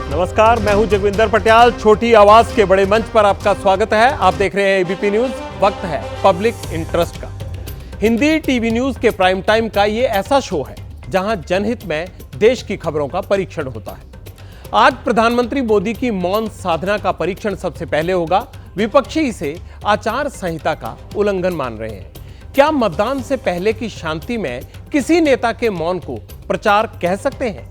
नमस्कार, मैं हूं जगविंदर पटियाल। छोटी आवाज के बड़े मंच पर आपका स्वागत है। आप देख रहे हैं एबीपी न्यूज। वक्त है पब्लिक इंटरेस्ट का। हिंदी टीवी न्यूज के प्राइम टाइम का ये ऐसा शो है जहां जनहित में देश की खबरों का परीक्षण होता है। आज प्रधानमंत्री मोदी की मौन साधना का परीक्षण सबसे पहले होगा। विपक्षी इसे आचार संहिता का उल्लंघन मान रहे हैं। क्या मतदान से पहले की शांति में किसी नेता के मौन को प्रचार कह सकते हैं?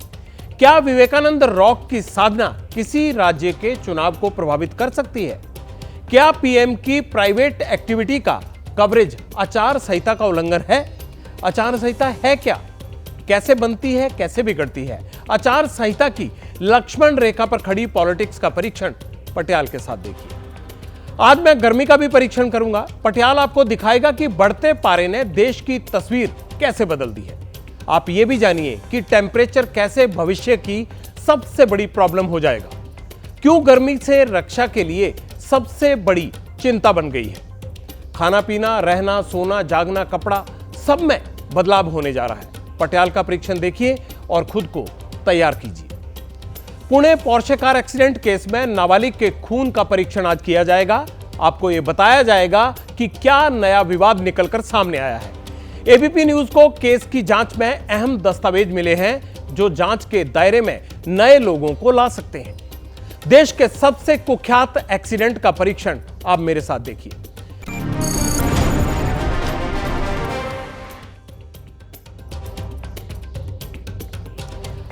क्या विवेकानंद रॉक की साधना किसी राज्य के चुनाव को प्रभावित कर सकती है? क्या पीएम की प्राइवेट एक्टिविटी का कवरेज आचार संहिता का उल्लंघन है? आचार संहिता है क्या? कैसे बनती है, कैसे बिगड़ती है? आचार संहिता की लक्ष्मण रेखा पर खड़ी पॉलिटिक्स का परीक्षण पटियाल के साथ देखिए। आज मैं गर्मी का भी परीक्षण करूंगा। पटियाल आपको दिखाएगा कि बढ़ते पारे ने देश की तस्वीर कैसे बदल दी है। आप ये भी जानिए कि टेम्परेचर कैसे भविष्य की सबसे बड़ी प्रॉब्लम हो जाएगा। क्यों गर्मी से रक्षा के लिए सबसे बड़ी चिंता बन गई है। खाना पीना, रहना, सोना, जागना, कपड़ा, सब में बदलाव होने जा रहा है। पटियाल का परीक्षण देखिए और खुद को तैयार कीजिए। Pune Porsche car accident case में नाबालिग के खून का परीक्षण आज किया जाएगा। आपको यह बताया जाएगा कि क्या नया विवाद निकलकर सामने आया है। एबीपी न्यूज को केस की जांच में अहम दस्तावेज मिले हैं जो जांच के दायरे में नए लोगों को ला सकते हैं। देश के सबसे कुख्यात एक्सीडेंट का परीक्षण आप मेरे साथ देखिए।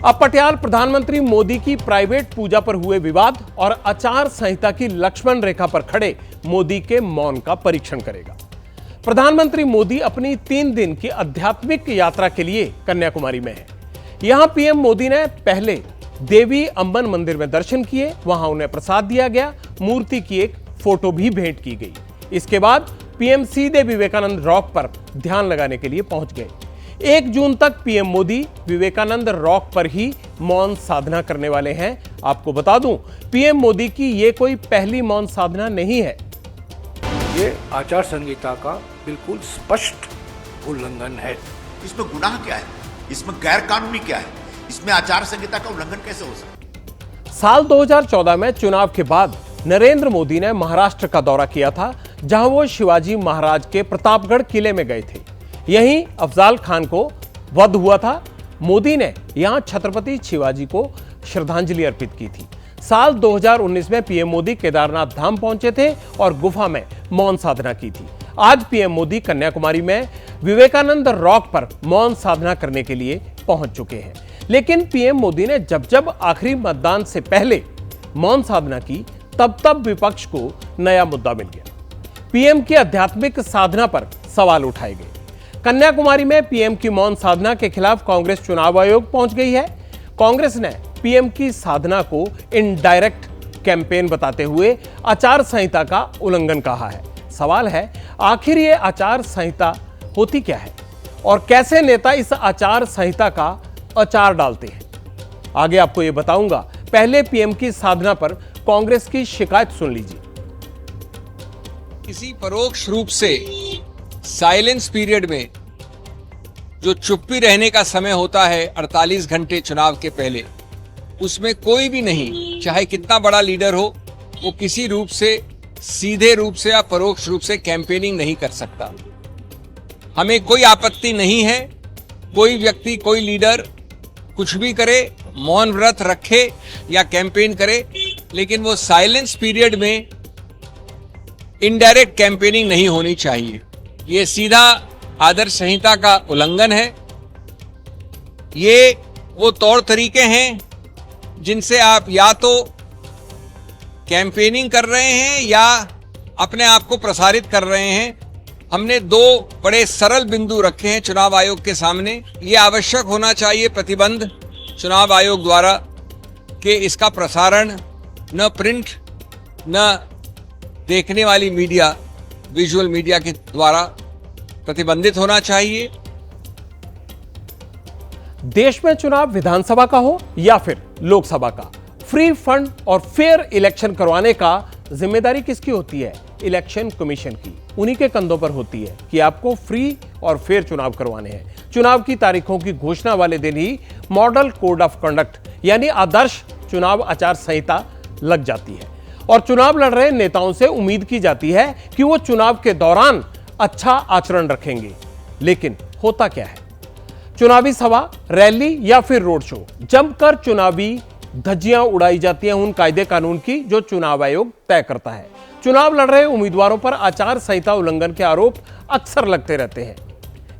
अब पटियाल प्रधानमंत्री मोदी की प्राइवेट पूजा पर हुए विवाद और आचार संहिता की लक्ष्मण रेखा पर खड़े मोदी के मौन का परीक्षण करेगा। प्रधानमंत्री मोदी अपनी 3 दिन की आध्यात्मिक यात्रा के लिए कन्याकुमारी में है। यहां पीएम मोदी ने पहले देवी अम्बन मंदिर में दर्शन किए, वहां उन्हें प्रसाद दिया गया, मूर्ति की एक फोटो भी भेंट की गई। इसके बाद पीएम सीधे विवेकानंद रॉक पर ध्यान लगाने के लिए पहुंच गए। 1 जून तक पीएम मोदी विवेकानंद रॉक पर ही मौन साधना करने वाले हैं। आपको बता दूं, पीएम मोदी की यह कोई पहली मौन साधना नहीं है। ये आचार संहिता का बिल्कुल स्पष्ट उल्लंघन है। इसमें गुनाह क्या है? इसमें गैर कानूनी क्या है? इसमें आचार संहिता का उल्लंघन कैसे हो सकता है? साल 2014 में चुनाव के बाद नरेंद्र मोदी ने महाराष्ट्र का दौरा किया था, जहां वो शिवाजी महाराज के प्रतापगढ़ किले में गए थे। यहीं अफजाल खान को वध हुआ था। मोदी ने यहां छत्रपति शिवाजी को श्रद्धांजलि अर्पित की थी। साल 2019 में पीएम मोदी केदारनाथ धाम पहुंचे थे और गुफा में मौन साधना की थी। आज पीएम मोदी कन्याकुमारी में विवेकानंद रॉक पर मौन साधना करने के लिए पहुंच चुके हैं। लेकिन पीएम मोदी ने जब आखिरी मतदान से पहले मौन साधना की, तब विपक्ष को नया मुद्दा मिल गया। पीएम की आध्यात्मिक साधना पर सवाल उठाए गए। कन्याकुमारी में पीएम की मौन साधना के खिलाफ कांग्रेस चुनाव आयोग पहुंच गई है। कांग्रेस ने पीएम की साधना को इनडायरेक्ट कैंपेन बताते हुए आचार संहिता का उल्लंघन कहा है। सवाल है, आखिर ये आचार संहिता होती क्या है और कैसे नेता इस आचार संहिता का अचार डालते हैं? आगे आपको ये बताऊंगा। पहले पीएम की साधना पर कांग्रेस की शिकायत सुन लीजिए। किसी परोक्ष रूप से साइलेंस पीरियड में जो चुप्पी रहने का समय होता है 48 घंटे चुनाव के पहले, उसमें कोई भी नहीं, चाहे कितना बड़ा लीडर हो, वो किसी रूप से, सीधे रूप से या परोक्ष रूप से कैंपेनिंग नहीं कर सकता। हमें कोई आपत्ति नहीं है, कोई व्यक्ति, कोई लीडर कुछ भी करे, मौन व्रत रखे या कैंपेन करे, लेकिन वो साइलेंस पीरियड में इनडायरेक्ट कैंपेनिंग नहीं होनी चाहिए। ये सीधा आदर्श संहिता का उल्लंघन है। ये वो तौर तरीके हैं जिनसे आप या तो कैंपेनिंग कर रहे हैं या अपने आप को प्रसारित कर रहे हैं। हमने 2 बड़े सरल बिंदु रखे हैं चुनाव आयोग के सामने। ये आवश्यक होना चाहिए प्रतिबंध चुनाव आयोग द्वारा कि इसका प्रसारण न प्रिंट न देखने वाली मीडिया, विजुअल मीडिया के द्वारा प्रतिबंधित होना चाहिए। देश में चुनाव विधानसभा का हो या फिर लोकसभा का, फ्री फंड और फेयर इलेक्शन करवाने का जिम्मेदारी किसकी होती है? इलेक्शन कमीशन की। उन्हीं के कंधों पर होती है कि आपको फ्री और फेयर चुनाव करवाने हैं। चुनाव की तारीखों की घोषणा वाले दिन ही मॉडल कोड ऑफ कंडक्ट यानी आदर्श चुनाव आचार संहिता लग जाती है और चुनाव लड़ रहे नेताओं से उम्मीद की जाती है कि वो चुनाव के दौरान अच्छा आचरण रखेंगे। लेकिन होता क्या है? चुनावी सभा, रैली या फिर रोड शो, जमकर चुनावी धज्जियां उड़ाई जाती हैं उन कायदे कानून की जो चुनाव आयोग तय करता है। चुनाव लड़ रहे उम्मीदवारों पर आचार संहिता उल्लंघन के आरोप अक्सर लगते रहते हैं।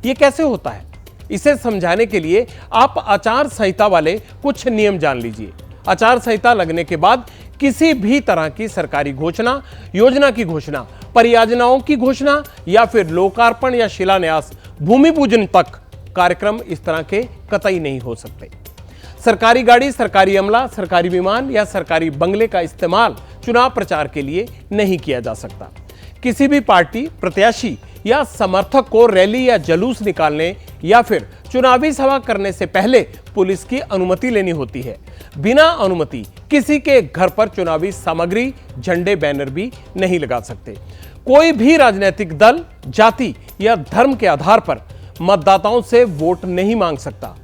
ये कैसे होता है? इसे समझाने के लिए आप आचार संहिता वाले कुछ नियम जान लीजिए। आचार संहिता लगने के बाद किसी भी तरह की सरकारी घोषणा, योजना की घोषणा, परियोजनाओं की घोषणा या फिर लोकार्पण या शिलान्यास, भूमि पूजन तक कार्यक्रम इस तरह के कतई नहीं हो सकते। सरकारी गाड़ी, सरकारी अमला, सरकारी विमान या सरकारी बंगले का इस्तेमाल चुनाव प्रचार के लिए नहीं किया जा सकता। किसी भी पार्टी, प्रत्याशी या समर्थक को रैली या जुलूस निकालने या फिर चुनावी सभा करने से पहले पुलिस की अनुमति लेनी होती है। बिना अनुमति किसी के घर पर चुनावी सामग्री, झंडे, बैनर भी नहीं लगा सकते। कोई भी राजनीतिक दल जाति या धर्म के आधार पर मतदाताओं से वोट नहीं मांग सकता।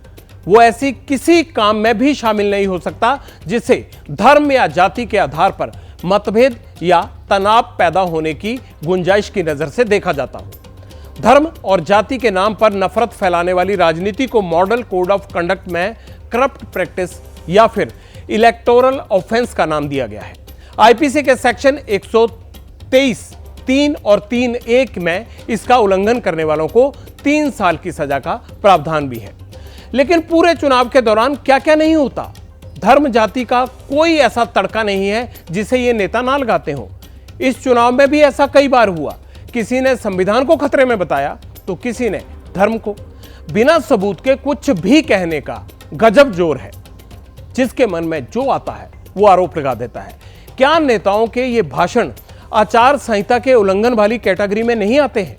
वो ऐसी किसी काम में भी शामिल नहीं हो सकता जिससे धर्म या जाति के आधार पर मतभेद या तनाव पैदा होने की गुंजाइश की नजर से देखा जाता हो। धर्म और जाति के नाम पर नफरत फैलाने वाली राजनीति को मॉडल कोड ऑफ कंडक्ट में करप्ट प्रैक्टिस या फिर इलेक्टोरल ऑफेंस का नाम दिया गया है। आईपीसी के सेक्शन 123(3) और 3(1) में इसका उल्लंघन करने वालों को 3 साल की सजा का प्रावधान भी है। लेकिन पूरे चुनाव के दौरान क्या क्या नहीं होता? धर्म जाति का कोई ऐसा तड़का नहीं है जिसे ये नेता ना लगाते हो। इस चुनाव में भी ऐसा कई बार हुआ। किसी ने संविधान को खतरे में बताया तो किसी ने धर्म को। बिना सबूत के कुछ भी कहने का गजब जोर है। जिसके मन में जो आता है वो आरोप लगा देता है। क्या नेताओं के ये भाषण आचार संहिता के उल्लंघन वाली कैटेगरी में नहीं आते हैं?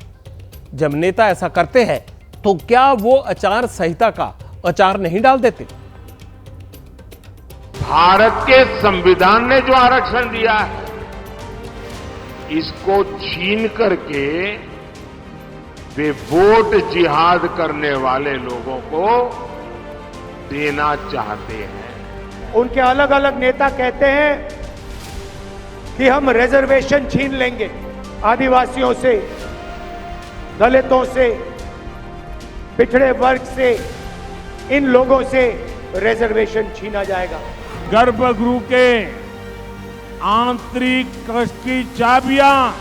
जब नेता ऐसा करते हैं तो क्या वो आचार संहिता का अचार नहीं डाल देते? भारत के संविधान ने जो आरक्षण दिया है, इसको छीन करके वे वोट जिहाद करने वाले लोगों को देना चाहते हैं। उनके अलग अलग नेता कहते हैं कि हम रिजर्वेशन छीन लेंगे, आदिवासियों से, दलितों से, पिछड़े वर्ग से, इन लोगों से रिजर्वेशन छीना जाएगा। गर्भगृह के आंतरिक कक्ष की चाबियां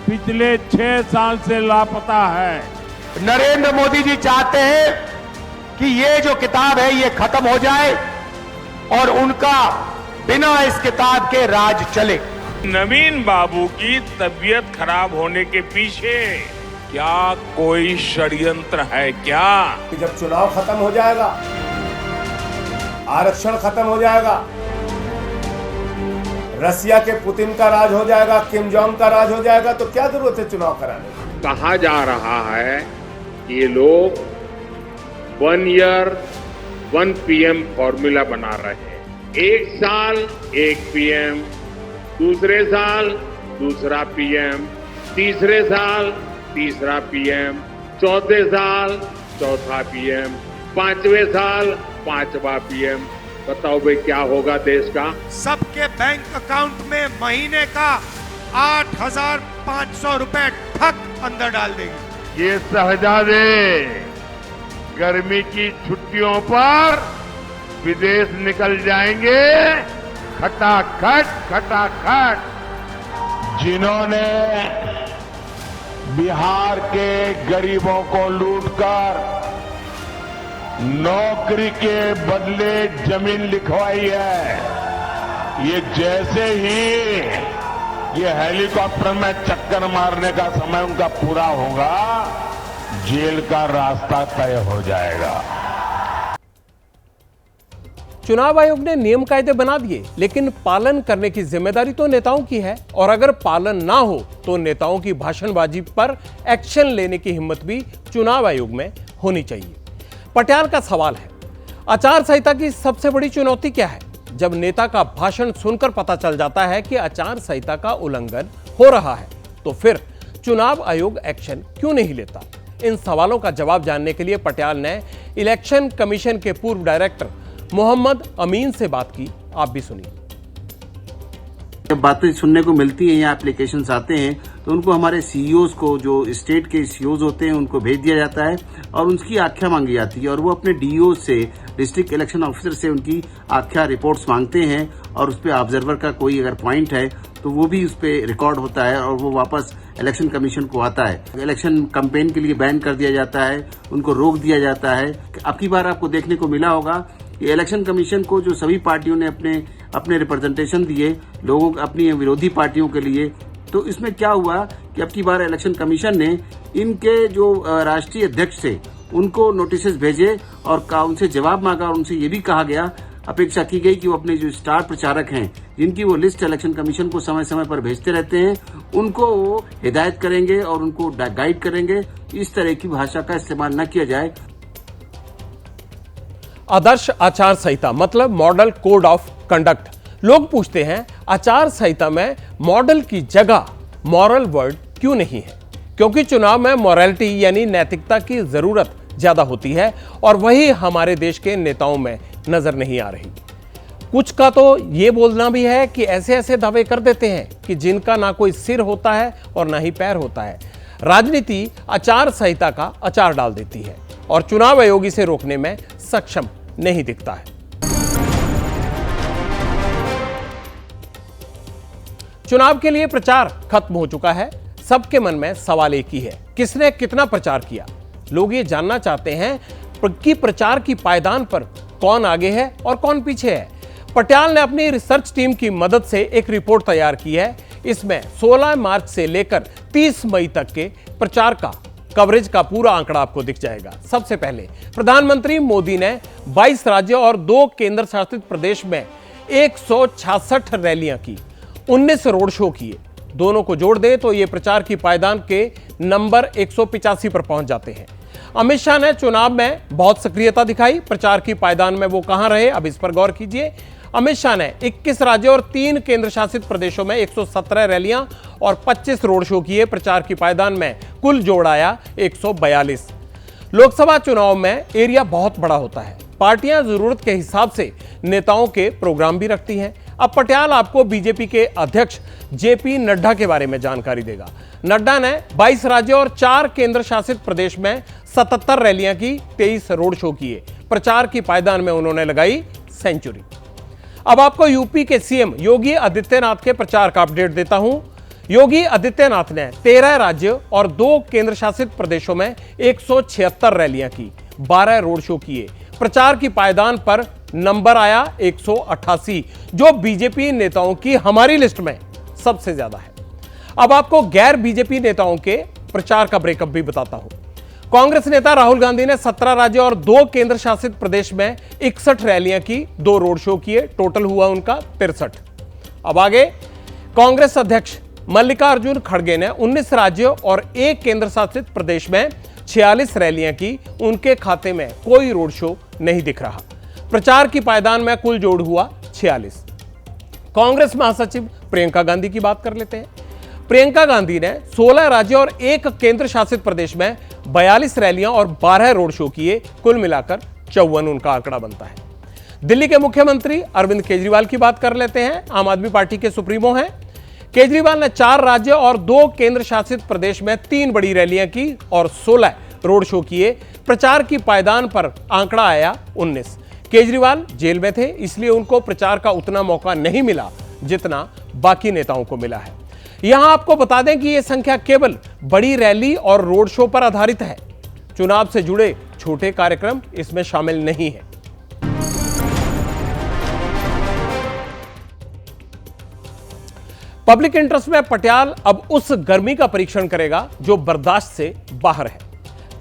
पिछले 6 साल से लापता है। नरेंद्र मोदी जी चाहते हैं कि ये जो किताब है ये खत्म हो जाए और उनका बिना इस किताब के राज चले। नवीन बाबू की तबीयत खराब होने के पीछे क्या कोई षड्यंत्र है क्या? जब चुनाव खत्म हो जाएगा, आरक्षण खत्म हो जाएगा, रसिया के पुतिन का राज हो जाएगा, किम जोंग का राज हो जाएगा, तो क्या जरूरत है चुनाव कराने की? कहा जा रहा है कि ये लोग 1 ईयर 1 PM फॉर्मूला बना रहे हैं। एक साल 1 PM, दूसरे साल दूसरा PM, तीसरे साल तीसरा PM, चौथे साल चौथा PM, 5वें साल 5वां PM। बताओ भाई क्या होगा देश का? सबके बैंक अकाउंट में महीने का 8,500 रुपए ठक अंदर डाल देंगे। ये शहजादे गर्मी की छुट्टियों पर विदेश निकल जाएंगे खटाखट खटाखट। जिन्होंने बिहार के गरीबों को लूटकर नौकरी के बदले जमीन लिखवाई है, ये जैसे ही ये हेलीकॉप्टर में चक्कर मारने का समय उनका पूरा होगा, जेल का रास्ता तय हो जाएगा। चुनाव आयोग ने नियम कायदे बना दिए, लेकिन पालन करने की जिम्मेदारी तो नेताओं की है। और अगर पालन ना हो तो नेताओं की भाषणबाजी पर एक्शन लेने की हिम्मत भी चुनाव आयोग में होनी चाहिए। पटियाल का सवाल है, आचार संहिता की सबसे बड़ी चुनौती क्या है? जब नेता का भाषण सुनकर पता चल जाता है कि आचार संहिता का उल्लंघन हो रहा है, तो फिर चुनाव आयोग एक्शन क्यों नहीं लेता? इन सवालों का जवाब जानने के लिए पटियाल ने इलेक्शन कमीशन के पूर्व डायरेक्टर मोहम्मद अमीन से बात की आप भी सुनिए। जब बातें सुनने को मिलती हैं या एप्लीकेशंस आते हैं तो उनको हमारे सीईओज को, जो स्टेट के सीईओज होते हैं, उनको भेज दिया जाता है और उनकी आख्या मांगी जाती है और वो अपने डीओ से, डिस्ट्रिक्ट इलेक्शन ऑफिसर से उनकी आख्या रिपोर्ट्स मांगते हैं और उस पर ऑब्जर्वर का कोई अगर पॉइंट है तो वो भी उस पर रिकॉर्ड होता है और वो वापस इलेक्शन कमीशन को आता है। इलेक्शन कैंपेन के लिए बैन कर दिया जाता है, उनको रोक दिया जाता है। अब की बार आपको देखने को मिला होगा कि इलेक्शन कमीशन को जो सभी पार्टियों ने अपने रिप्रेजेंटेशन दिए लोगों अपनी विरोधी पार्टियों के लिए, तो इसमें क्या हुआ कि अब की बार इलेक्शन कमीशन ने इनके जो राष्ट्रीय अध्यक्ष थे उनको नोटिस भेजे और उनसे जवाब मांगा और उनसे ये भी कहा गया, अपेक्षा की गई कि वो अपने जो स्टार प्रचारक हैं जिनकी वो लिस्ट इलेक्शन कमीशन को समय समय पर भेजते रहते हैं, उनको वो हिदायत करेंगे और उनको गाइड करेंगे। इस तरह की भाषा का इस्तेमाल न किया जाए। आदर्श आचार संहिता मतलब मॉडल कोड ऑफ कंडक्ट। लोग पूछते हैं आचार संहिता में मॉडल की जगह मॉरल वर्ड क्यों नहीं है? क्योंकि चुनाव में मॉरलिटी यानी नैतिकता की जरूरत ज्यादा होती है और वही हमारे देश के नेताओं में नजर नहीं आ रही। कुछ का तो यह बोलना भी है कि ऐसे ऐसे दावे कर देते हैं कि जिनका ना कोई सिर होता है और ना ही पैर होता है। राजनीति आचार संहिता का अचार डाल देती है और चुनाव आयोग इसे रोकने में सक्षम नहीं दिखता है। चुनाव के लिए प्रचार खत्म हो चुका है। सबके मन में सवाल एक ही है, किसने कितना प्रचार किया? लोग ये जानना चाहते हैं कि प्रचार की पायदान पर कौन आगे है और कौन पीछे है। पटियाल ने अपनी रिसर्च टीम की मदद से एक रिपोर्ट तैयार की है। इसमें 16 मार्च से लेकर 30 मई तक के प्रचार का कवरेज का पूरा आंकड़ा आपको दिख जाएगा। सबसे पहले प्रधानमंत्री मोदी ने 22 राज्यों और 2 केंद्र शासित प्रदेश में 166 रैलियां की, 19 रोड शो किए। दोनों को जोड़ दें तो ये प्रचार की पायदान के नंबर 185 पर पहुंच जाते हैं। अमित शाह ने चुनाव में बहुत सक्रियता दिखाई। प्रचार की पायदान में वो कहां रहे, अब इस पर गौर कीजिए। अमित शाह ने 21 राज्यों और 3 केंद्र शासित प्रदेशों में 117 रैलियां और 25 रोड शो किए। प्रचार की पायदान में कुल जोड़ आया 142। लोकसभा चुनाव में एरिया बहुत बड़ा होता है। पार्टियां जरूरत के हिसाब से नेताओं के प्रोग्राम भी रखती हैं। अब पटियाल आपको बीजेपी के अध्यक्ष जेपी नड्डा के बारे में जानकारी देगा। नड्डा ने 22 राज्यों और 4 केंद्र शासित प्रदेश में 77 रैलियां की, 23 रोड शो किए। प्रचार की पायदान में उन्होंने लगाई सेंचुरी। अब आपको यूपी के सीएम योगी आदित्यनाथ के प्रचार का अपडेट देता हूं। योगी आदित्यनाथ ने 13 राज्यों और 2 केंद्र शासित प्रदेशों में 176 रैलियां की, 12 रोड शो किए। प्रचार की पायदान पर नंबर आया 188, जो बीजेपी नेताओं की हमारी लिस्ट में सबसे ज्यादा है। अब आपको गैर बीजेपी नेताओं के प्रचार का ब्रेकअप भी बताता हूं। कांग्रेस नेता राहुल गांधी ने 17 राज्यों और 2 केंद्र शासित प्रदेश में 61 रैलियां की, 2 रोड शो किए। टोटल हुआ उनका 63। अब आगे कांग्रेस अध्यक्ष मल्लिकार्जुन खड़गे ने 19 राज्यों और 1 केंद्र शासित प्रदेश में 46 रैलियां की। उनके खाते में कोई रोड शो नहीं दिख रहा। प्रचार की पायदान में कुल जोड़ हुआ 46। कांग्रेस महासचिव प्रियंका गांधी की बात कर लेते हैं। प्रियंका गांधी ने 16 राज्यों और 1 केंद्र शासित प्रदेश में 42 रैलियां और 12 रोड शो किए। कुल मिलाकर 54 उनका आंकड़ा बनता है। दिल्ली के मुख्यमंत्री अरविंद केजरीवाल की बात कर लेते हैं। आम आदमी पार्टी के सुप्रीमो हैं। केजरीवाल ने 4 राज्यों और 2 केंद्र शासित प्रदेश में 3 बड़ी रैलियां की और 16 रोड शो किए। प्रचार की पायदान पर आंकड़ा आया 19। केजरीवाल जेल में थे, इसलिए उनको प्रचार का उतना मौका नहीं मिला जितना बाकी नेताओं को मिला है। यहां आपको बता दें कि यह संख्या केवल बड़ी रैली और रोड शो पर आधारित है। चुनाव से जुड़े छोटे कार्यक्रम इसमें शामिल नहीं है। पब्लिक इंटरेस्ट में पटियाल अब उस गर्मी का परीक्षण करेगा जो बर्दाश्त से बाहर है।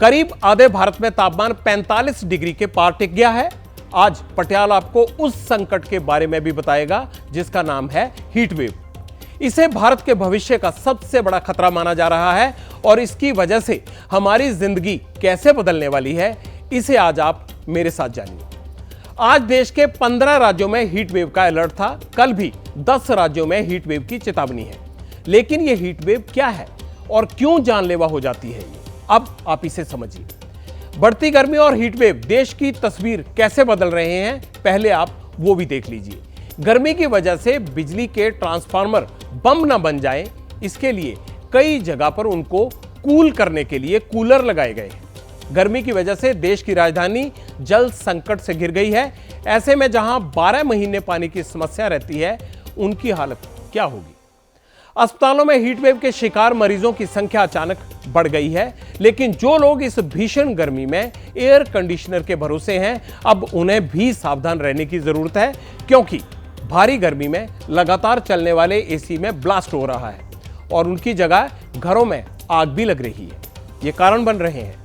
करीब आधे भारत में तापमान 45 डिग्री के पार टिक गया है। आज पटियाल आपको उस संकट के बारे में भी बताएगा जिसका नाम है हीट वेव। इसे भारत के भविष्य का सबसे बड़ा खतरा माना जा रहा है और इसकी वजह से हमारी जिंदगी कैसे बदलने वाली है, इसे आज आप मेरे साथ जानिए। आज देश के 15 राज्यों में हीट वेव का अलर्ट था। कल भी 10 राज्यों में हीट वेव की चेतावनी है। लेकिन यह हीट वेव क्या है और क्यों जानलेवा हो जाती है, अब आप इसे समझिए। बढ़ती गर्मी और हीट वेव देश की तस्वीर कैसे बदल रहे हैं, पहले आप वो भी देख लीजिए। गर्मी की वजह से बिजली के ट्रांसफार्मर बम न बन जाएं, इसके लिए कई जगह पर उनको कूल करने के लिए कूलर लगाए गए हैं। गर्मी की वजह से देश की राजधानी जल संकट से घिर गई है। ऐसे में जहां 12 महीने पानी की समस्या रहती है, उनकी हालत क्या होगी? अस्पतालों में हीटवेव के शिकार मरीजों की संख्या अचानक बढ़ गई है, लेकिन जो लोग इस भीषण गर्मी में एयर कंडीशनर के भरोसे हैं, अब उन्हें भी सावधान रहने की जरूरत है, क्योंकि भारी गर्मी में लगातार चलने वाले एसी में ब्लास्ट हो रहा है और उनकी जगह घरों में आग भी लग रही है। ये कारण बन रहे हैं।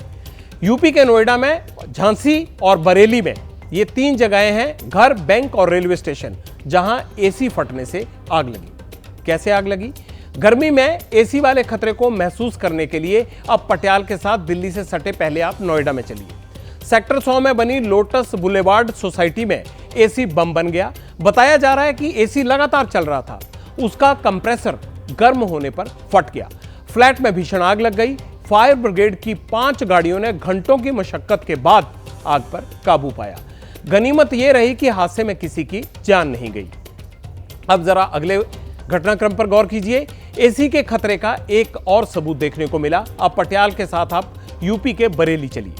यूपी के नोएडा में, झांसी और बरेली में ये 3 जगहें हैं, घर, बैंक और रेलवे स्टेशन, जहां एसी फटने से आग लगी। कैसे आग लगी? गर्मी में एसी वाले खतरे को महसूस करने के लिए अब पटियाल के साथ दिल्ली से सटे पहले आप नोएडा में चलिए। सेक्टर 100 में बनी लोटस बुलेवार्ड सोसाइटी में एसी बम बन गया। बताया जा रहा है कि एसी लगातार चल रहा था, उसका कंप्रेसर गर्म होने पर फट गया। फ्लैट में भीषण आग लग गई। फायर ब्रिगेड की 5 गाड़ियों ने घंटों की मशक्कत के बाद आग पर काबू पाया। गनीमत यह रही कि हादसे में किसी की जान नहीं गई। अब जरा अगले घटनाक्रम पर गौर कीजिए। एसी के खतरे का एक और सबूत देखने को मिला। अब पटियाल के साथ आप यूपी के बरेली चलिए।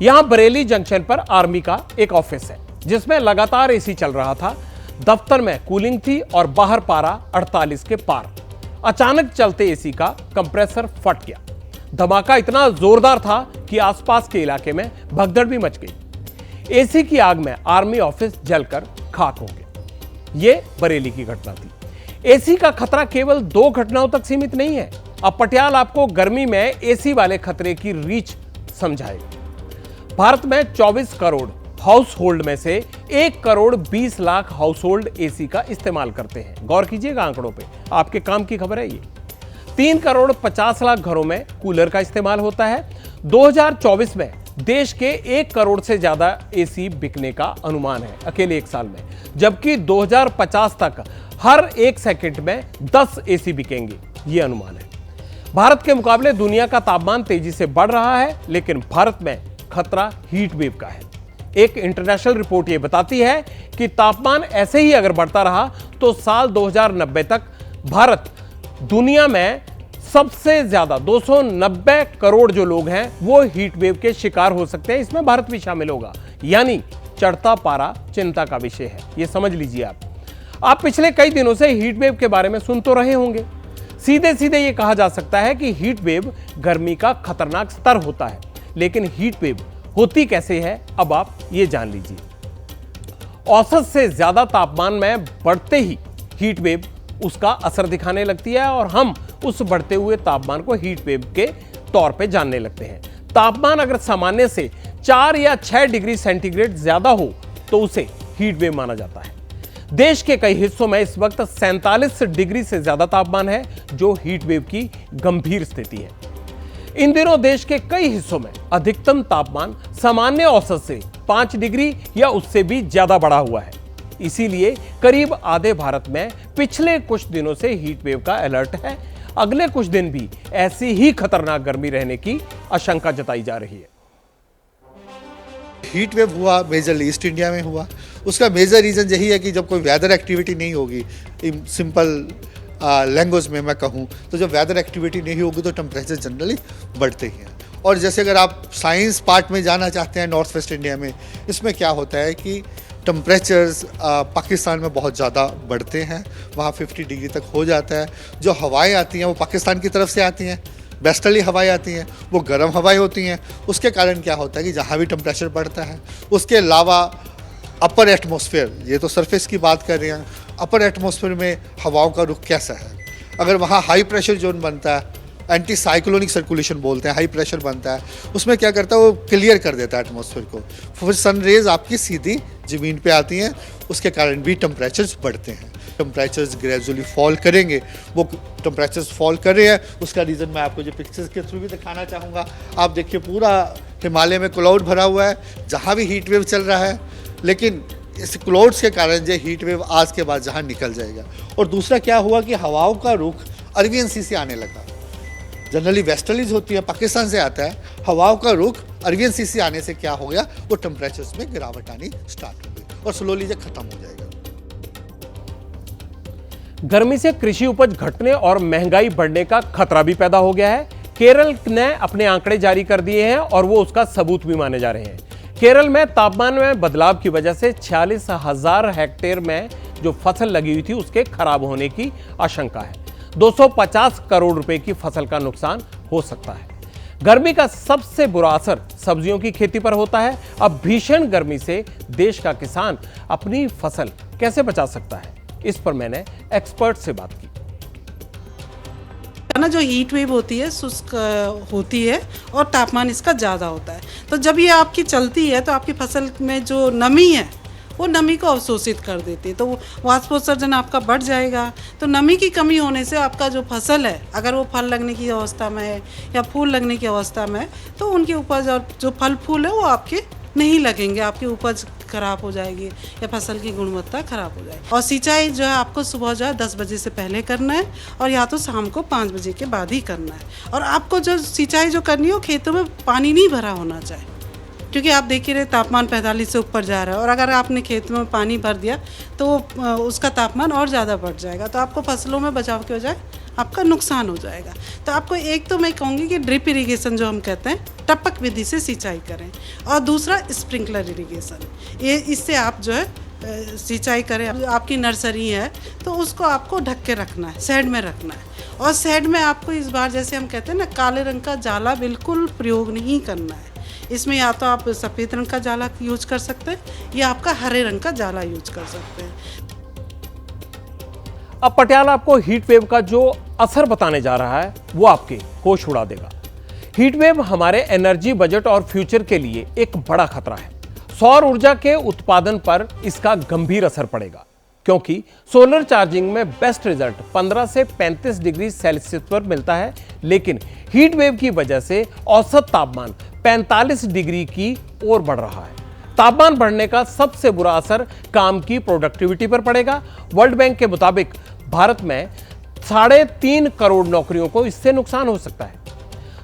यहां बरेली जंक्शन पर आर्मी का एक ऑफिस है, जिसमें लगातार एसी चल रहा था। दफ्तर में कूलिंग थी और बाहर पारा 48 के पार। अचानक चलते एसी का कंप्रेसर फट गया। धमाका इतना जोरदार था कि आसपास के इलाके में भगदड़ भी मच गई। एसी की आग में आर्मी ऑफिस जलकर खाक हो गया। यह बरेली की घटना थी। एसी का खतरा केवल 2 घटनाओं तक सीमित नहीं है। अब पटियाल आपको गर्मी में एसी वाले खतरे की रीच समझाएगा। भारत में 24 करोड़ हाउस होल्ड में से 1 crore 20 lakh house hold AC का इस्तेमाल करते हैं। गौर कीजिएगा आंकड़ों पे, आपके काम की खबर है ये। 3 करोड़ 50 लाख घरों में कूलर का इस्तेमाल होता है। 2024 में देश के 1 करोड़ से ज्यादा एसी बिकने का अनुमान है अकेले 1 साल में, जबकि 2050 तक हर 1 सेकंड में 10 एसी बिकेंगे, ये अनुमान है। भारत के मुकाबले दुनिया का तापमान तेजी से बढ़ रहा है, लेकिन भारत में खतरा हीट वेव का है। एक इंटरनेशनल रिपोर्ट यह बताती है कि तापमान ऐसे ही अगर बढ़ता रहा तो साल 2090 तक भारत दुनिया में सबसे ज्यादा 290 करोड़ जो लोग हैं वो हीट वेव के शिकार हो सकते हैं। इसमें भारत भी शामिल होगा। यानी चढ़ता पारा चिंता का विषय है, यह समझ लीजिए आप पिछले कई दिनों से हीट वेव के बारे में सुन तो रहे होंगे। सीधे सीधे यह कहा जा सकता है कि हीट वेव गर्मी का खतरनाक स्तर होता है, लेकिन हीट वेव होती कैसे है, अब आप ये जान लीजिए। औसत से ज्यादा तापमान में बढ़ते ही हीट वेव उसका असर दिखाने लगती है और हम उस बढ़ते हुए तापमान को हीट वेव के तौर पे जानने लगते हैं। तापमान अगर सामान्य से 4 या 6 डिग्री सेंटीग्रेड ज्यादा हो तो उसे हीट वेव माना जाता है। देश के कई हिस्सों में इस वक्त 47 डिग्री से ज्यादा तापमान है, जो हीट वेव की गंभीर स्थिति है। इन दिनों देश के कई हिस्सों में अधिकतम तापमान सामान्य औसत से 5 डिग्री या उससे भी ज्यादा बढ़ा हुआ है। इसीलिए करीब आधे भारत में पिछले कुछ दिनों से हीट वेव का अलर्ट है। अगले कुछ दिन भी ऐसी ही खतरनाक गर्मी रहने की आशंका जताई जा रही है। हीट वेव हुआ मेजरली ईस्ट इंडिया में हुआ। उसका मेजर रीज़न यही है कि जब कोई वेदर एक्टिविटी नहीं होगी, सिंपल लैंग्वेज में मैं कहूँ तो जब वेदर एक्टिविटी नहीं होगी तो टेम्परेचर जनरली बढ़ते ही हैं। और जैसे अगर आप साइंस पार्ट में जाना चाहते हैं नॉर्थ वेस्ट इंडिया में, इसमें क्या होता है कि टेम्परेचर्स पाकिस्तान में बहुत ज़्यादा बढ़ते हैं, वहाँ 50 डिग्री तक हो जाता है। जो हवाएं आती हैं वो पाकिस्तान की तरफ से आती हैं, वेस्टर्ली हवाएं आती हैं, वो गर्म हवाएं होती हैं। उसके कारण क्या होता है कि जहाँ भी टेम्परेचर बढ़ता है, उसके अलावा अपर एटमॉस्फेयर, ये तो सरफेस की बात कर रहे हैं, अपर एटमॉस्फेयर में हवाओं का रुख कैसा है। अगर वहाँ हाई प्रेशर जोन बनता है, एंटी साइक्लोनिक सर्कुलेशन बोलते हैं, हाई प्रेशर बनता है, उसमें क्या करता है वो क्लियर कर देता है एटमॉस्फेयर को, फिर सन रेज आपकी सीधी ज़मीन पे आती हैं, उसके कारण भी टेम्परेचर्स बढ़ते हैं। टेम्परेचर्स ग्रेजुअली फॉल करेंगे, वो टेम्परेचर्स फॉल कर रहे हैं, उसका रीज़न मैं आपको जो पिक्चर्स के थ्रू भी दिखाना चाहूँगा। आप देखिए पूरा हिमालय में क्लाउड भरा हुआ है, जहाँ भी हीट वेव चल रहा है, लेकिन इस क्लाउड्स के कारण जो हीट वेव आज के बाद जहाँ निकल जाएगा। और दूसरा क्या हुआ कि हवाओं का रुख अरबियन सी से आने लगा। जनरली वेस्टर्लीज होती है, पाकिस्तान से आता है, हवाओं का रुख अरबियन सी से आने से क्या हो गया, वो टेम्परेचर्स में गिरावट आनी स्टार्ट हो गई और स्लोली ये खत्म हो जाएगा। गर्मी से कृषि उपज घटने और महंगाई बढ़ने का खतरा भी पैदा हो गया है। केरल ने अपने आंकड़े जारी कर दिए हैं और वो उसका सबूत भी माने जा रहे हैं। केरल में तापमान में बदलाव की वजह से 46,000 हेक्टेयर में जो फसल लगी हुई थी उसके खराब होने की आशंका है। 250 करोड़ रुपए की फसल का नुकसान हो सकता है। गर्मी का सबसे बुरा असर सब्जियों की खेती पर होता है। अब भीषण गर्मी से देश का किसान अपनी फसल कैसे बचा सकता है, इस पर मैंने एक्सपर्ट से बात की। ना जो हीट वेव होती है शुष्क होती है और तापमान इसका ज़्यादा होता है, तो जब ये आपकी चलती है तो आपकी फसल में जो नमी है वो नमी को अवशोषित कर देती है, तो वाष्पोत्सर्जन आपका बढ़ जाएगा। तो नमी की कमी होने से आपका जो फसल है, अगर वो फल लगने की अवस्था में है या फूल लगने की अवस्था में है, तो उनकी उपज और जो फल फूल है वो आपके नहीं लगेंगे, आपकी उपज खराब हो जाएगी या फसल की गुणवत्ता खराब हो जाएगी। और सिंचाई जो है आपको सुबह जो है 10 बजे से पहले करना है और या तो शाम को 5 बजे के बाद ही करना है। और आपको जो सिंचाई जो करनी है वो खेतों में पानी नहीं भरा होना चाहिए, क्योंकि आप देख ही रहे तापमान 45 से ऊपर जा रहा है और अगर आपने खेत में पानी भर दिया तो उसका तापमान और ज़्यादा बढ़ जाएगा, तो आपको फसलों में बचाव की बजाय आपका नुकसान हो जाएगा। तो आपको एक तो मैं कहूँगी कि ड्रिप इरिगेशन जो हम कहते हैं, टपक विधि से सिंचाई करें, और दूसरा स्प्रिंकलर इरिगेशन, ये इससे आप जो है सिंचाई करें। आपकी नर्सरी है तो उसको आपको ढक के रखना है, शेड में रखना है। और शेड में आपको इस बार जैसे हम कहते हैं ना, काले रंग का जाला बिल्कुल प्रयोग नहीं करना है। इसमें या तो आप सफ़ेद रंग का जाला यूज कर सकते हैं या आपका हरे रंग का जाला यूज कर सकते हैं। अब पटियाल आपको हीट वेव का जो असर बताने जा रहा है वो आपके होश उड़ा देगा। हीट वेव हमारे एनर्जी बजट और फ्यूचर के लिए एक बड़ा खतरा है। सौर ऊर्जा के उत्पादन पर इसका गंभीर असर पड़ेगा, क्योंकि सोलर चार्जिंग में बेस्ट रिजल्ट 15 से 35 डिग्री सेल्सियस पर मिलता है, लेकिन हीट वेव की वजह से औसत तापमान 45 डिग्री की ओर बढ़ रहा है। तापमान बढ़ने का सबसे बुरा असर काम की प्रोडक्टिविटी पर पड़ेगा। वर्ल्ड बैंक के मुताबिक भारत में 3.5 करोड़ नौकरियों को इससे नुकसान हो सकता है।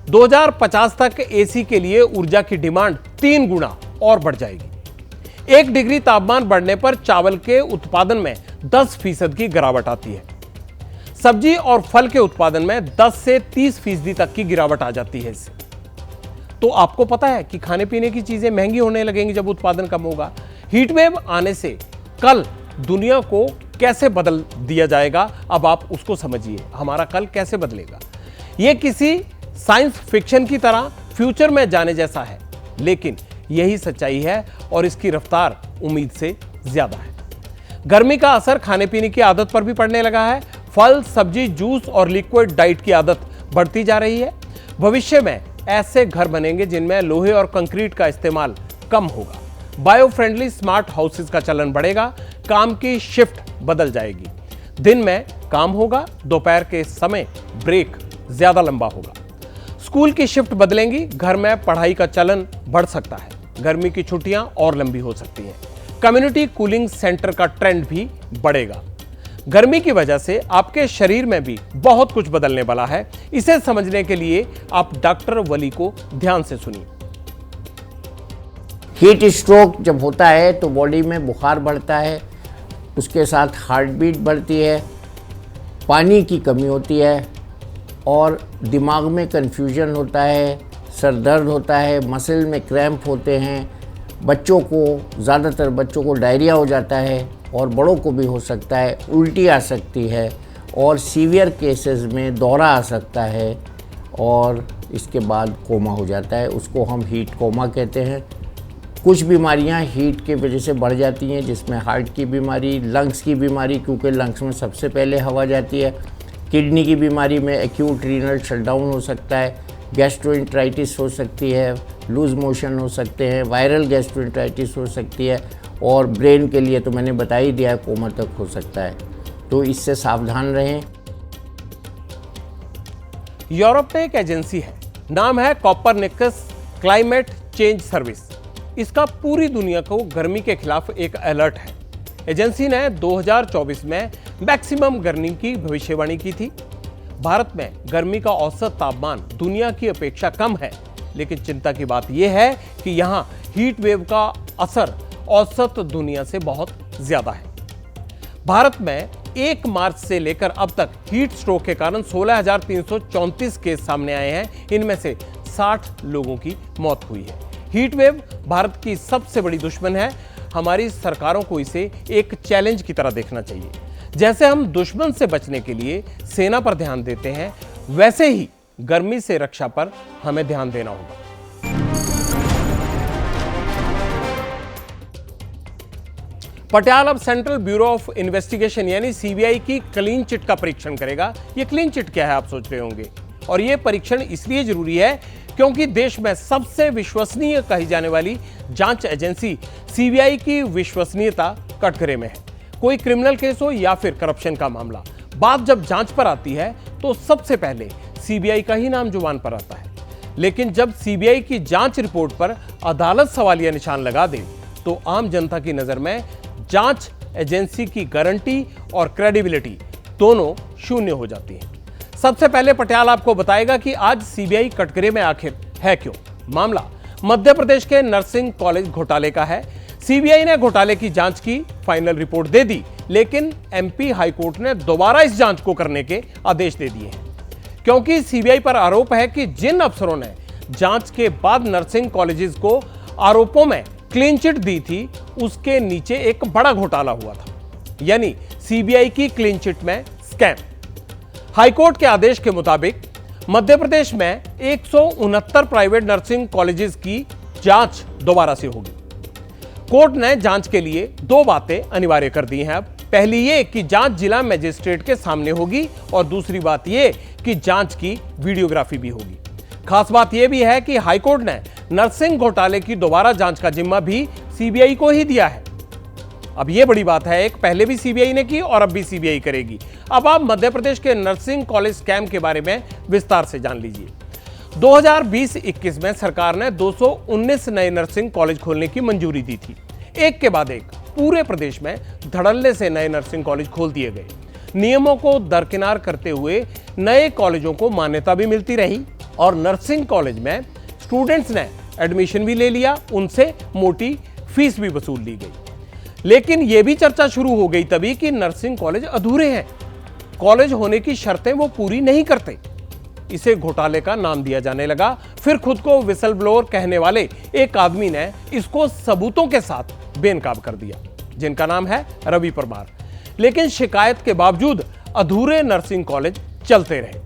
2050 तक एसी के लिए ऊर्जा की डिमांड 3 गुना और बढ़ जाएगी। 1 डिग्री तापमान बढ़ने पर चावल के उत्पादन में 10% की गिरावट आती है। सब्जी और फल के उत्पादन में 10 से 30% तक की गिरावट आ जाती है इससे। तो आपको पता है कि खाने पीने की चीजें महंगी होने लगेंगी जब उत्पादन कम होगा। हीट वेव आने से कल दुनिया को कैसे बदल दिया जाएगा, अब आप उसको समझिए। हमारा कल कैसे बदलेगा, यह किसी साइंस फिक्शन की तरह फ्यूचर में जाने जैसा है, लेकिन यही सच्चाई है और इसकी रफ्तार उम्मीद से ज्यादा है। गर्मी का असर खाने पीने की आदत पर भी पड़ने लगा है। फल, सब्जी, जूस और लिक्विड डाइट की आदत बढ़ती जा रही है। भविष्य में ऐसे घर बनेंगे जिनमें लोहे और कंक्रीट का इस्तेमाल कम होगा। बायो फ्रेंडली स्मार्ट हाउसेस का चलन बढ़ेगा। काम की शिफ्ट बदल जाएगी। दिन में काम होगा, दोपहर के समय ब्रेक ज्यादा लंबा होगा। स्कूल की शिफ्ट बदलेंगी, घर में पढ़ाई का चलन बढ़ सकता है। गर्मी की छुट्टियां और लंबी हो सकती हैं। कम्युनिटी कूलिंग सेंटर का ट्रेंड भी बढ़ेगा। गर्मी की वजह से आपके शरीर में भी बहुत कुछ बदलने वाला है। इसे समझने के लिए आप डॉक्टर वली को ध्यान से सुनिए। हीट स्ट्रोक जब होता है तो बॉडी में बुखार बढ़ता है, उसके साथ हार्ट बीट बढ़ती है, पानी की कमी होती है और दिमाग में कन्फ्यूजन होता है, सर दर्द होता है, मसल में क्रैम्प होते हैं। बच्चों को, ज़्यादातर बच्चों को डायरिया हो जाता है और बड़ों को भी हो सकता है, उल्टी आ सकती है और सीवियर केसेस में दौरा आ सकता है और इसके बाद कोमा हो जाता है। उसको हम हीट कोमा कहते हैं। कुछ बीमारियां हीट की वजह से बढ़ जाती हैं, जिसमें हार्ट की बीमारी, लंग्स की बीमारी, क्योंकि लंग्स में सबसे पहले हवा जाती है। किडनी की बीमारी में एक्यूट रीनल शटडाउन हो सकता है, गैस्ट्रोएंटराइटिस हो सकती है, लूज मोशन हो सकते हैं, वायरल गैस्ट्रोएंटराइटिस हो सकती है और ब्रेन के लिए तो मैंने बता ही दिया है, कोमा तक हो सकता है। तो इससे सावधान रहें। यूरोप में एक एजेंसी है, नाम है कोपरनिकस क्लाइमेट चेंज सर्विस। इसका पूरी दुनिया को गर्मी के खिलाफ एक अलर्ट है। एजेंसी ने 2024 में मैक्सिमम गर्मी की भविष्यवाणी की थी। भारत में गर्मी का औसत तापमान दुनिया की अपेक्षा कम है, लेकिन चिंता की बात यह है कि यहां हीट वेव का असर औसत दुनिया से बहुत ज्यादा है। भारत में 1 मार्च से लेकर अब तक हीट स्ट्रोक के कारण 16,334 केस सामने आए हैं। इनमें से 60 लोगों की मौत हुई है। हीट वेव भारत की सबसे बड़ी दुश्मन है। हमारी सरकारों को इसे एक चैलेंज की तरह देखना चाहिए। जैसे हम दुश्मन से बचने के लिए सेना पर ध्यान देते हैं, वैसे ही गर्मी से रक्षा पर हमें ध्यान देना होगा। पटियाला अब सेंट्रल ब्यूरो ऑफ इन्वेस्टिगेशन यानी सीबीआई की क्लीन चिट का परीक्षण करेगा। यह क्लीन चिट क्या है, आप सोच रहे होंगे। और यह परीक्षण इसलिए जरूरी है क्योंकि देश में सबसे विश्वसनीय कही जाने वाली जांच एजेंसी सीबीआई की विश्वसनीयता कटघरे में है। कोई क्रिमिनल केस हो या फिर करप्शन का मामला, बात जब जांच पर आती है तो सबसे पहले सीबीआई का ही नाम जुबान पर आता है। लेकिन जब सीबीआई की जांच रिपोर्ट पर अदालत सवालिया निशान लगा दे तो आम जनता की नजर में जांच एजेंसी की गारंटी और क्रेडिबिलिटी दोनों शून्य हो जाती हैं। सबसे पहले पटियाला आपको बताएगा कि आज सीबीआई कटघरे में आखिर है क्यों। मामला मध्य प्रदेश के नर्सिंग कॉलेज घोटाले का है। सीबीआई ने घोटाले की जांच की, फाइनल रिपोर्ट दे दी, लेकिन एमपी हाईकोर्ट ने दोबारा इस जांच को करने के आदेश दे दिए हैं क्योंकि सीबीआई पर आरोप है कि जिन अफसरों ने जांच के बाद नर्सिंग कॉलेजेस को आरोपों में क्लीन चिट दी थी, उसके नीचे एक बड़ा घोटाला हुआ था, यानी सीबीआई की क्लीन चिट में स्कैम। हाईकोर्ट के आदेश के मुताबिक मध्य प्रदेश में 169 प्राइवेट नर्सिंग कॉलेजेस की जांच दोबारा से होगी। कोर्ट ने जांच के लिए 2 बातें अनिवार्य कर दी हैं। अब पहली ये कि जांच जिला मजिस्ट्रेट के सामने होगी और दूसरी बात ये कि जांच की वीडियोग्राफी भी होगी। खास बात यह भी है कि हाईकोर्ट ने नर्सिंग घोटाले की दोबारा जांच का जिम्मा भी सीबीआई को ही दिया है। अब यह बड़ी बात है, एक पहले भी सीबीआई ने की और अब भी सीबीआई करेगी। अब आप मध्य प्रदेश के नर्सिंग कॉलेज स्कैम के बारे में विस्तार से जान लीजिए। 2020-21 में सरकार ने 219 नए नर्सिंग कॉलेज खोलने की मंजूरी दी थी। एक के बाद एक पूरे प्रदेश में धड़ल्ले से नए नर्सिंग कॉलेज खोल दिए गए। नियमों को दरकिनार करते हुए नए कॉलेजों को मान्यता भी मिलती रही और नर्सिंग कॉलेज में स्टूडेंट्स ने एडमिशन भी ले लिया, उनसे मोटी फीस भी वसूल ली गई। लेकिन यह भी चर्चा शुरू हो गई तभी कि नर्सिंग कॉलेज अधूरे हैं, कॉलेज होने की शर्तें वो पूरी नहीं करते। इसे घोटाले का नाम दिया जाने लगा। फिर खुद को विसल ब्लोअर कहने वाले एक आदमी ने इसको सबूतों के साथ बेनकाब कर दिया, जिनका नाम है रवि परमार। लेकिन शिकायत के बावजूद अधूरे नर्सिंग कॉलेज चलते रहे।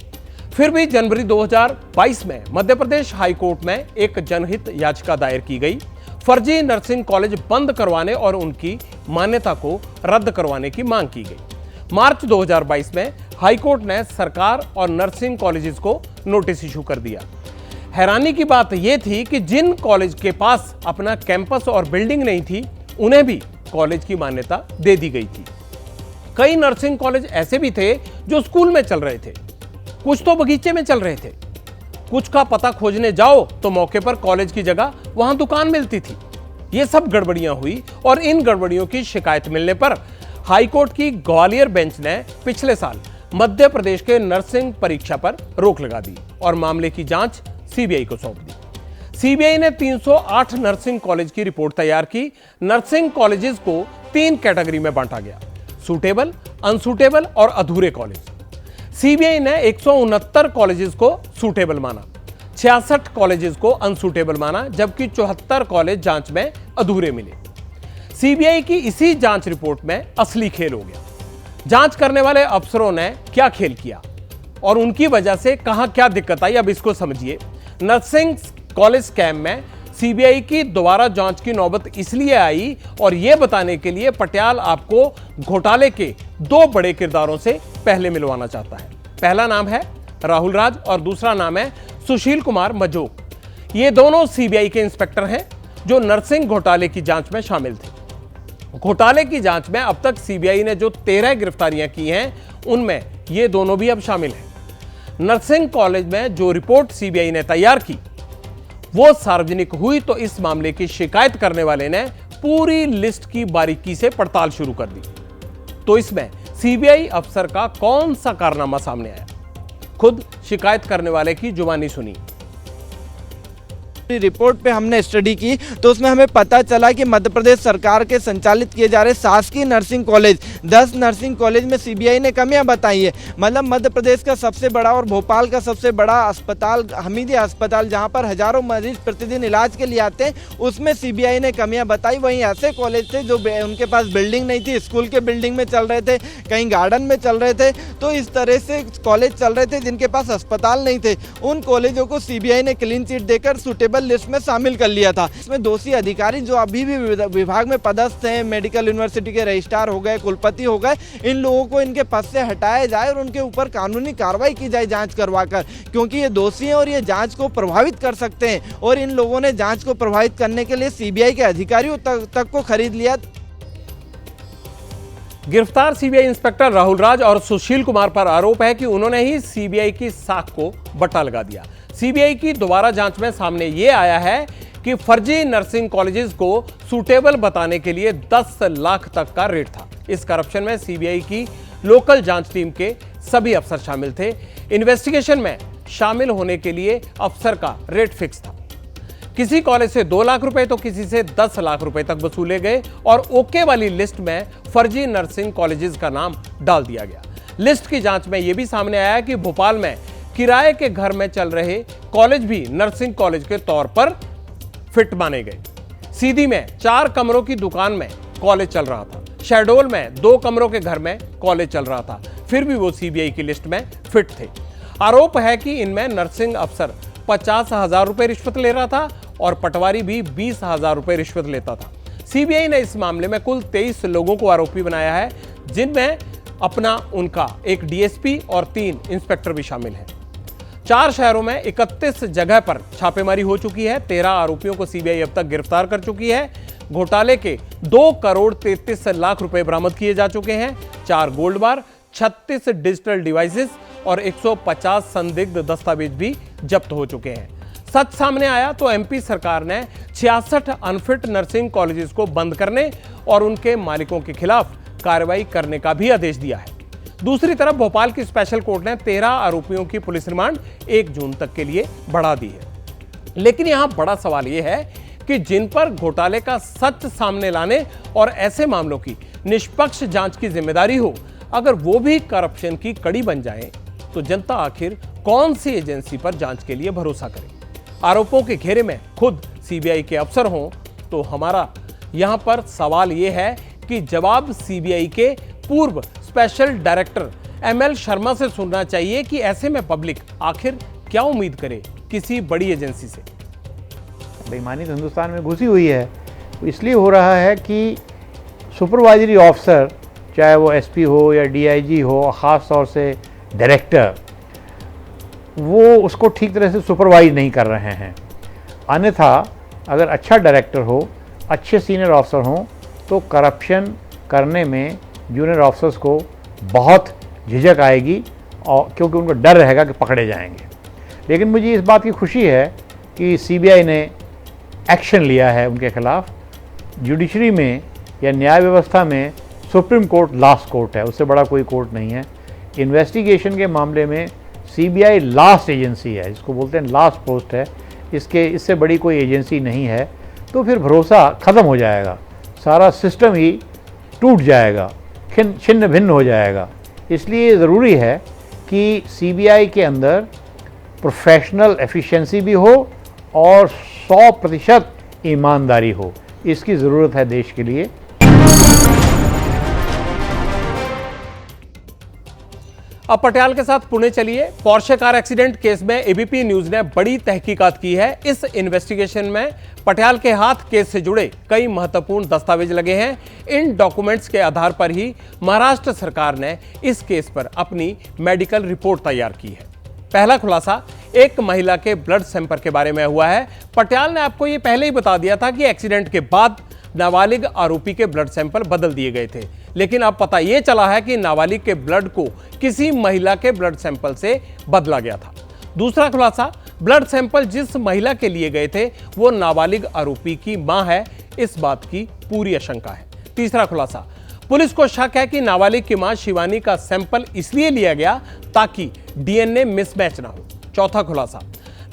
फिर भी जनवरी 2022 में मध्य प्रदेश हाईकोर्ट में एक जनहित याचिका दायर की गई। फर्जी नर्सिंग कॉलेज बंद करवाने और उनकी मान्यता को रद्द करवाने की मांग की गई। मार्च 2022 में हाईकोर्ट ने सरकार और नर्सिंग कॉलेजेस को नोटिस इशू कर दिया। हैरानी की बात यह थी कि जिन कॉलेज के पास अपना कैंपस और बिल्डिंग नहीं थी, उन्हें भी कॉलेज की मान्यता दे दी गई थी। कई नर्सिंग कॉलेज ऐसे भी थे जो स्कूल में चल रहे थे, कुछ तो बगीचे में चल रहे थे। कुछ का पता खोजने जाओ तो मौके पर कॉलेज की जगह वहां दुकान मिलती थी। ये सब गड़बड़ियां हुई और इन गड़बड़ियों की शिकायत मिलने पर हाईकोर्ट की ग्वालियर बेंच ने पिछले साल मध्य प्रदेश के नर्सिंग परीक्षा पर रोक लगा दी और मामले की जांच सीबीआई को सौंप दी। सीबीआई ने 308 नर्सिंग कॉलेज की रिपोर्ट तैयार की। नर्सिंग कॉलेजेस को 3 कैटेगरी में बांटा गया, सूटेबल, अनसूटेबल और अधूरे कॉलेज। सीबीआई ने 169 कॉलेजेस को सूटेबल माना, 66 कॉलेजेस को अनसूटेबल माना, जबकि 74 कॉलेज जांच में अधूरे मिले। सीबीआई की इसी जांच रिपोर्ट में असली खेल हो गया। जांच करने वाले अफसरों ने क्या खेल किया और उनकी वजह से कहां क्या दिक्कत आई, अब इसको समझिए। नर्सिंग कॉलेज स्कैम में सीबीआई की दोबारा जांच की नौबत इसलिए आई और यह बताने के लिए पटियाल आपको घोटाले के 2 बड़े किरदारों से पहले मिलवाना चाहता है। पहला नाम है राहुल राज और दूसरा नाम है सुशील कुमार मजोक। ये दोनों सीबीआई के इंस्पेक्टर हैं जो नर्सिंग घोटाले की जांच में शामिल थे। घोटाले की जांच में अब तक सीबीआई ने जो 13 गिरफ्तारियां की हैं, उनमें ये दोनों भी अब शामिल हैं। नर्सिंग कॉलेज में जो रिपोर्ट सीबीआई ने तैयार की वो सार्वजनिक हुई तो इस मामले की शिकायत करने वाले ने पूरी लिस्ट की बारीकी से पड़ताल शुरू कर दी। तो इसमें सीबीआई अफसर का कौन सा कारनामा सामने आया, खुद शिकायत करने वाले की जुबानी सुनी। रिपोर्ट पे हमने स्टडी की तो उसमें हमें पता चला कि मध्य प्रदेश सरकार के संचालित किए जा रहे शासकीय नर्सिंग कॉलेज 10 नर्सिंग कॉलेज में सीबीआई ने कमियां बताई है। मतलब मध्य प्रदेश का सबसे बड़ा और भोपाल का सबसे बड़ा अस्पताल हमीदिया अस्पताल, जहां पर हजारों मरीज प्रतिदिन इलाज के लिए आते हैं, उसमें सीबीआई ने कमियां बताई। वहीं ऐसे कॉलेज थे जो उनके पास बिल्डिंग नहीं थी, स्कूल के बिल्डिंग में चल रहे थे, कहीं गार्डन में चल रहे थे, तो इस तरह से कॉलेज चल रहे थे जिनके पास अस्पताल नहीं थे। उन कॉलेजों को सीबीआई ने क्लीन चिट देकर सुटेबल लिस्ट में शामिल कर लिया था। इसमें दोषी अधिकारी जो अभी भी विभाग में पदस्थ हैं, मेडिकल यूनिवर्सिटी के रजिस्ट्रार हो गए, कुलपति हो गए, इन लोगों को इनके पद से हटाया जाए और उनके ऊपर कानूनी कार्रवाई की जाए जांच करवाकर, क्योंकि ये दोषी हैं और ये जांच को प्रभावित कर सकते हैं। और इन लोगों ने जांच को प्रभावित करने के लिए सीबीआई के अधिकारियों तक को खरीद लिया। गिरफ्तार सीबीआई इंस्पेक्टर राहुल राज और सुशील कुमार पर आरोप है कि उन्होंने ही सीबीआई की साख को बट्टा लगा दिया। सीबीआई की दोबारा जांच में सामने यह आया है कि फर्जी नर्सिंग कॉलेजेस को सूटेबल बताने के लिए 10 लाख तक का रेट था। इस करप्शन में सीबीआई की लोकल जांच टीम के सभी अफसर शामिल थे। इन्वेस्टिगेशन में शामिल होने के लिए अफसर का रेट फिक्स था। किसी कॉलेज से 2 लाख रुपए तो किसी से 10 लाख रुपए तक वसूले गए और ओके वाली लिस्ट में फर्जी नर्सिंग कॉलेजेस का नाम डाल दिया गया। लिस्ट की जांच में यह भी सामने आया कि भोपाल में किराए के घर में चल रहे कॉलेज भी नर्सिंग कॉलेज के तौर पर फिट माने गए। सीधी में 4 कमरों की दुकान में कॉलेज चल रहा था। शहडोल में 2 कमरों के घर में कॉलेज चल रहा था, फिर भी वो सीबीआई की लिस्ट में फिट थे। आरोप है कि इनमें नर्सिंग अफसर 50,000 रुपए रिश्वत ले रहा था और पटवारी भी 20,000 रुपए रिश्वत लेता था। सीबीआई ने इस मामले में कुल 23 लोगों को आरोपी बनाया है, जिनमें अपना उनका एक डीएसपी और 3 इंस्पेक्टर भी शामिल हैं। 4 शहरों में 31 जगह पर छापेमारी हो चुकी है। 13 आरोपियों को सीबीआई अब तक गिरफ्तार कर चुकी है। घोटाले के 2 करोड़ 33 लाख रुपए बरामद किए जा चुके हैं। 4 गोल्ड बार, 36 डिजिटल डिवाइसेस और 150 संदिग्ध दस्तावेज भी जब्त हो चुके हैं। सच सामने आया तो एमपी सरकार ने 66 अनफिट नर्सिंग कॉलेजेस को बंद करने और उनके मालिकों के खिलाफ कार्रवाई करने का भी आदेश दिया है। दूसरी तरफ भोपाल की स्पेशल कोर्ट ने 13 आरोपियों की पुलिस रिमांड 1 जून तक के लिए बढ़ा दी है। लेकिन यहां बड़ा सवाल यह है कि जिन पर घोटाले का सच सामने लाने और ऐसे मामलों की निष्पक्ष जांच की जिम्मेदारी हो, अगर वो भी करप्शन की कड़ी बन जाए तो जनता आखिर कौन सी एजेंसी पर जांच के लिए भरोसा करे। आरोपों के घेरे में खुद सीबीआई के अफसर हों तो हमारा यहां पर सवाल यह है कि जवाब सीबीआई के पूर्व स्पेशल डायरेक्टर एमएल शर्मा से सुनना चाहिए कि ऐसे में पब्लिक आखिर क्या उम्मीद करे किसी बड़ी एजेंसी से। बेईमानी तो हिंदुस्तान में घुसी हुई है, इसलिए हो रहा है कि सुपरवाइजरी ऑफिसर, चाहे वो एसपी हो या डीआईजी हो, ख़ास तौर से डायरेक्टर, वो उसको ठीक तरह से सुपरवाइज नहीं कर रहे हैं। अन्यथा अगर अच्छा डायरेक्टर हो, अच्छे सीनियर ऑफिसर हों, तो करप्शन करने में जूनियर ऑफिसर्स को बहुत झिझक आएगी और क्योंकि उनको डर रहेगा कि पकड़े जाएंगे। लेकिन मुझे इस बात की खुशी है कि सीबीआई ने एक्शन लिया है उनके खिलाफ। जुडिशरी में या न्याय व्यवस्था में सुप्रीम कोर्ट लास्ट कोर्ट है, उससे बड़ा कोई कोर्ट नहीं है। इन्वेस्टिगेशन के मामले में सीबीआई लास्ट एजेंसी है, जिसको बोलते हैं लास्ट पोस्ट है, इससे बड़ी कोई एजेंसी नहीं है। तो फिर भरोसा ख़त्म हो जाएगा, सारा सिस्टम ही टूट जाएगा, छिन्न भिन्न हो जाएगा। इसलिए ज़रूरी है कि सीबीआई के अंदर प्रोफेशनल एफिशिएंसी भी हो और 100% ईमानदारी हो। इसकी ज़रूरत है देश के लिए। अब पटियाल के साथ पुणे चलिए। पोर्शे कार एक्सीडेंट केस में एबीपी न्यूज ने बड़ी तहकीकात की है। इस इन्वेस्टिगेशन में पटियाल के हाथ केस से जुड़े कई महत्वपूर्ण दस्तावेज लगे हैं। इन डॉक्यूमेंट्स के आधार पर ही महाराष्ट्र सरकार ने इस केस पर अपनी मेडिकल रिपोर्ट तैयार की है। पहला खुलासा एक महिला के ब्लड सैंपल के बारे में हुआ है। पटियाल ने आपको यह पहले ही बता दिया था कि एक्सीडेंट के बाद नाबालिग आरोपी के ब्लड सैंपल बदल दिए गए थे, लेकिन अब पता यह चला है कि नाबालिग के ब्लड को किसी महिला के ब्लड सैंपल से बदला गया था। दूसरा खुलासा, ब्लड सैंपल जिस महिला के लिए गए थे वो नाबालिग आरोपी की मां है, इस बात की पूरी आशंका है। तीसरा खुलासा, पुलिस को शक है कि नाबालिग की मां शिवानी का सैंपल इसलिए लिया गया ताकि डीएनए मिसमैच ना हो। चौथा खुलासा,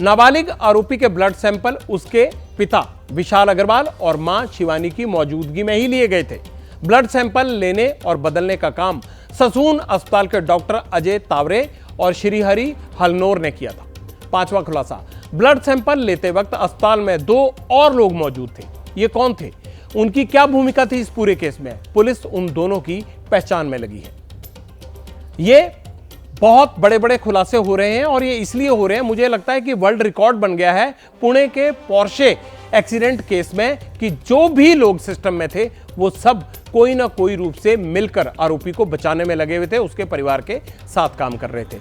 नाबालिग आरोपी के ब्लड सैंपल उसके पिता विशाल अग्रवाल और मां शिवानी की मौजूदगी में ही लिए गए थे। ब्लड सैंपल लेने और बदलने का काम ससून अस्पताल के डॉक्टर अजय तावरे और श्रीहरि हलनोर ने किया था। पांचवा खुलासा, ब्लड सैंपल लेते वक्त अस्पताल में 2 और लोग मौजूद थे। ये कौन थे, उनकी क्या भूमिका थी इस पूरे केस में? पुलिस उन दोनों की पहचान में लगी है। ये बहुत बड़े बड़े खुलासे हो रहे हैं और ये इसलिए हो रहे हैं, मुझे लगता है कि वर्ल्ड रिकॉर्ड बन गया है पुणे के पोर्शे एक्सीडेंट केस में कि जो भी लोग सिस्टम में थे वो सब कोई ना कोई रूप से मिलकर आरोपी को बचाने में लगे हुए थे, उसके परिवार के साथ काम कर रहे थे।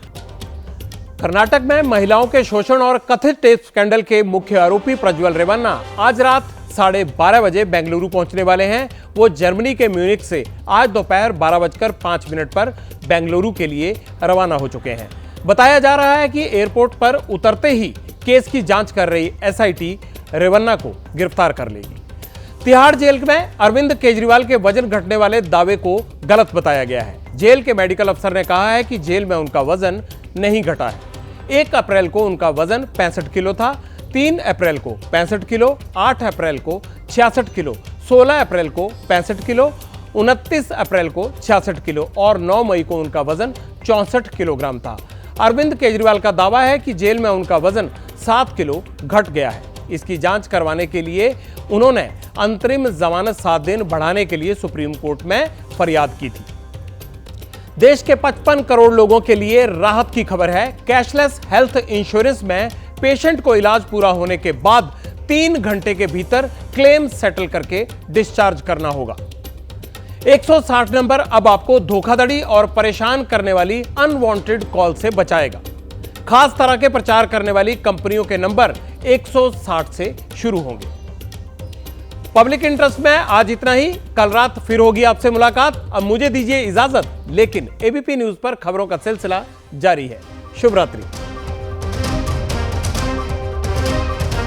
कर्नाटक में महिलाओं के शोषण और कथित टेप स्कैंडल के मुख्य आरोपी प्रज्वल रेवन्ना आज रात 12:30 बजे बेंगलुरु पहुंचने वाले हैं। वो जर्मनी के म्यूनिख से आज दोपहर 12:05 पर बेंगलुरु के लिए रवाना हो चुके हैं। बताया जा रहा है कि एयरपोर्ट पर उतरते ही केस की जांच कर रही एसआईटी रेवन्ना को गिरफ्तार कर लेगी। तिहाड़ जेल में अरविंद केजरीवाल के वजन घटने वाले दावे को गलत बताया गया है। जेल के मेडिकल अफसर ने कहा है कि जेल में उनका वजन नहीं घटा है। 1 अप्रैल को उनका वजन 65 किलो था, 3 अप्रैल को 65 किलो, 8 अप्रैल को 66 किलो, 16 अप्रैल को 65 किलो, 29 अप्रैल को 66 किलो और 9 मई को उनका वजन 64 किलोग्राम था। अरविंद केजरीवाल का दावा है कि जेल में उनका वजन 7 किलो घट गया है। इसकी जांच करवाने के लिए उन्होंने अंतरिम जमानत 7 दिन बढ़ाने के लिए सुप्रीम कोर्ट में फरियाद की थी। देश के 55 करोड़ लोगों के लिए राहत की खबर है। कैशलेस हेल्थ इंश्योरेंस में पेशेंट को इलाज पूरा होने के बाद 3 घंटे के भीतर क्लेम सेटल करके डिस्चार्ज करना होगा। 160 नंबर अब आपको धोखाधड़ी और परेशान करने वाली अनवांटेड कॉल से बचाएगा। खास तरह के प्रचार करने वाली कंपनियों के नंबर 160 से शुरू होंगे। पब्लिक इंटरेस्ट में आज इतना ही। कल रात फिर होगी आपसे मुलाकात। अब मुझे दीजिए इजाजत, लेकिन एबीपी न्यूज पर खबरों का सिलसिला जारी है। शुभ रात्रि।